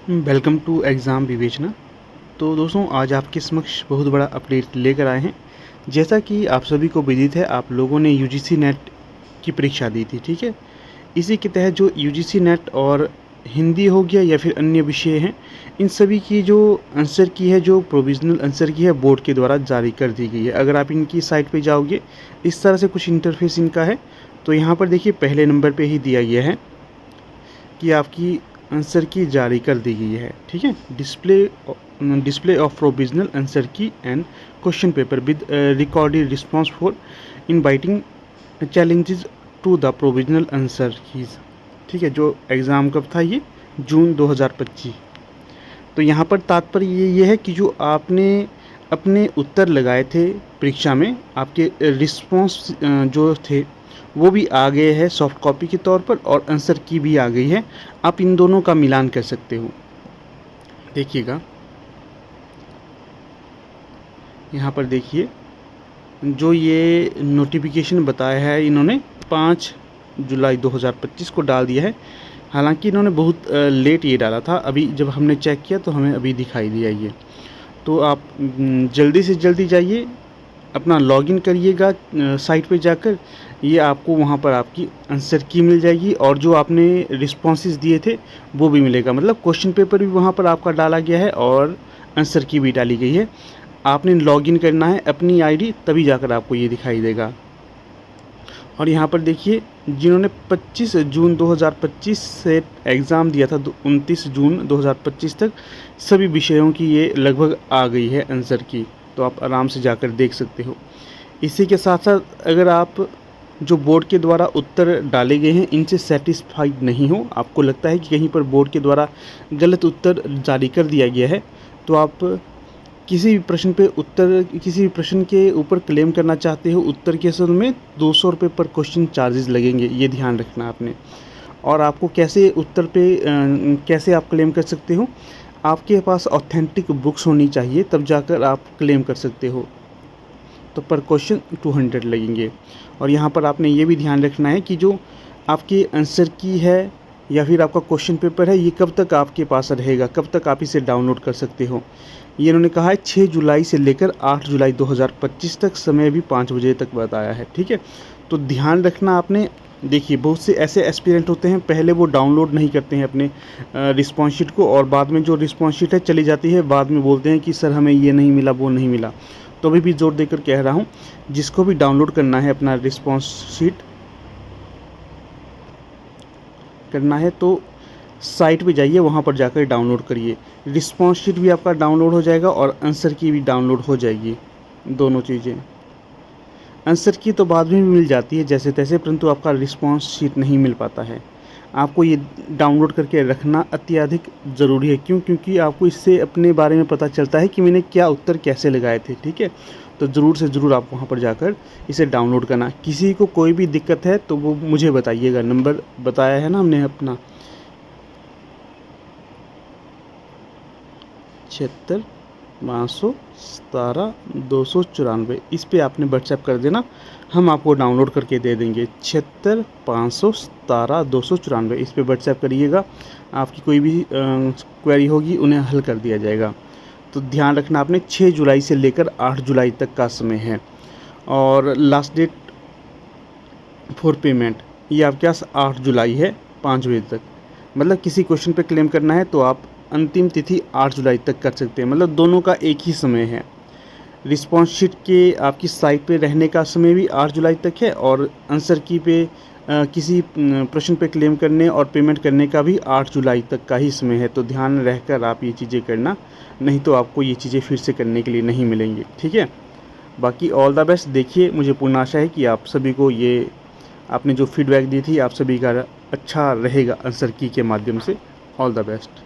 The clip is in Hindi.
वेलकम टू एग्ज़ाम विवेचना। तो दोस्तों, आज आपके समक्ष बहुत बड़ा अपडेट लेकर आए हैं। जैसा कि आप सभी को विदित है, आप लोगों ने यूजीसी नेट की परीक्षा दी थी, ठीक है। इसी के तहत जो यूजीसी नेट और हिंदी हो गया या फिर अन्य विषय हैं, इन सभी की जो आंसर की है, जो प्रोविज़नल आंसर की है, बोर्ड के द्वारा जारी कर दी गई है। अगर आप इनकी साइट पे जाओगे, इस तरह से कुछ इंटरफेस इनका है। तो यहाँ पर देखिए, पहले नंबर पे ही दिया गया है कि आपकी आंसर की जारी कर दी गई है, ठीक है। Display of provisional answer key and question paper with recorded response for inviting challenges to the provisional answer keys, ठीक है। जो एग्ज़ाम कब था, ये जून 2025। तो यहाँ पर तात्पर्य ये है कि जो आपने अपने उत्तर लगाए थे परीक्षा में, आपके रिस्पांस जो थे वो भी आ गए हैं सॉफ्ट कॉपी के तौर पर, और आंसर की भी आ गई है। आप इन दोनों का मिलान कर सकते हो। देखिएगा, यहाँ पर देखिए, जो ये नोटिफिकेशन बताया है इन्होंने 5 जुलाई 2025 को डाल दिया है। हालांकि इन्होंने बहुत लेट ये डाला था। अभी जब हमने चेक किया तो हमें अभी दिखाई दिया ये। तो आप जल्दी से जल्दी जाइए, अपना लॉगिन करिएगा साइट पे जाकर। ये आपको वहाँ पर आपकी आंसर की मिल जाएगी, और जो आपने रिस्पॉन्सेज दिए थे वो भी मिलेगा। मतलब क्वेश्चन पेपर भी वहाँ पर आपका डाला गया है और आंसर की भी डाली गई है। आपने लॉगिन करना है अपनी आईडी, तभी जाकर आपको ये दिखाई देगा। और यहाँ पर देखिए, जिन्होंने 25 जून 2025 से एग्ज़ाम दिया था 29 जून 2025 तक, सभी विषयों की ये लगभग आ गई है आंसर की। तो आप आराम से जाकर देख सकते हो। इसी के साथ साथ अगर आप जो बोर्ड के द्वारा उत्तर डाले गए हैं इनसे सेटिस्फाइड नहीं हो, आपको लगता है कि कहीं पर बोर्ड के द्वारा गलत उत्तर जारी कर दिया गया है, तो आप किसी भी प्रश्न पे उत्तर, किसी भी प्रश्न के ऊपर क्लेम करना चाहते हो उत्तर के संबंध में, 200 रुपये पर क्वेश्चन चार्जेस लगेंगे, ये ध्यान रखना आपने। और आपको कैसे उत्तर पे कैसे आप क्लेम कर सकते हो, आपके पास ऑथेंटिक बुक्स होनी चाहिए, तब जाकर आप क्लेम कर सकते हो। तो पर क्वेश्चन 200 लगेंगे। और यहाँ पर आपने ये भी ध्यान रखना है कि जो आपके आंसर की है या फिर आपका क्वेश्चन पेपर है, ये कब तक आपके पास रहेगा, कब तक आप इसे डाउनलोड कर सकते हो। ये इन्होंने कहा है 6 जुलाई से लेकर 8 जुलाई 2025 तक, समय भी 5 बजे तक बताया है, ठीक है। तो ध्यान रखना आपने। देखिए, बहुत से ऐसे एस्पिरेंट होते हैं, पहले वो डाउनलोड नहीं करते हैं अपने रिस्पॉन्स शीट को, और बाद में जो रिस्पॉन्स शीट है चली जाती है, बाद में बोलते हैं कि सर हमें ये नहीं मिला, वो नहीं मिला। तो अभी भी जोर देकर कह रहा हूँ, जिसको भी डाउनलोड करना है अपना रिस्पॉन्स शीट करना है, तो साइट पे जाइए, वहाँ पर जाकर डाउनलोड करिए। रिस्पॉन्स शीट भी आपका डाउनलोड हो जाएगा और आंसर की भी डाउनलोड हो जाएगी, दोनों चीज़ें। आंसर की तो बाद में भी मिल जाती है जैसे तैसे, परंतु आपका रिस्पॉन्स शीट नहीं मिल पाता है। आपको ये डाउनलोड करके रखना अत्यधिक ज़रूरी है। क्यों? क्योंकि आपको इससे अपने बारे में पता चलता है कि मैंने क्या उत्तर कैसे लगाए थे, ठीक है। तो ज़रूर से ज़रूर आप वहाँ पर जाकर इसे डाउनलोड करना। किसी को कोई भी दिक्कत है तो वो मुझे बताइएगा, नंबर बताया है ना हमने अपना 76 517 294। इस पे आपने व्हाट्सएप कर देना, हम आपको डाउनलोड करके दे देंगे। 76 517 294, इस पे व्हाट्सएप करिएगा। आपकी कोई भी क्वेरी होगी उन्हें हल कर दिया जाएगा। तो ध्यान रखना आपने, 6 जुलाई से लेकर 8 जुलाई तक का समय है। और लास्ट डेट फॉर पेमेंट ये आपके पास 8 जुलाई है 5 बजे तक। मतलब किसी क्वेश्चन पे क्लेम करना है तो आप अंतिम तिथि 8 जुलाई तक कर सकते हैं। मतलब दोनों का एक ही समय है। रिस्पॉन्स शीट के आपकी साइट पे रहने का समय भी 8 जुलाई तक है, और आंसर की पे किसी प्रश्न पे क्लेम करने और पेमेंट करने का भी 8 जुलाई तक का ही समय है। तो ध्यान रहकर आप ये चीज़ें करना, नहीं तो आपको ये चीज़ें फिर से करने के लिए नहीं मिलेंगी, ठीक है। बाकी ऑल द बेस्ट। देखिए, मुझे पूर्ण आशा है कि आप सभी को ये आपने जो फीडबैक दी थी, आप सभी का अच्छा रहेगा आंसर की के माध्यम से। All the best.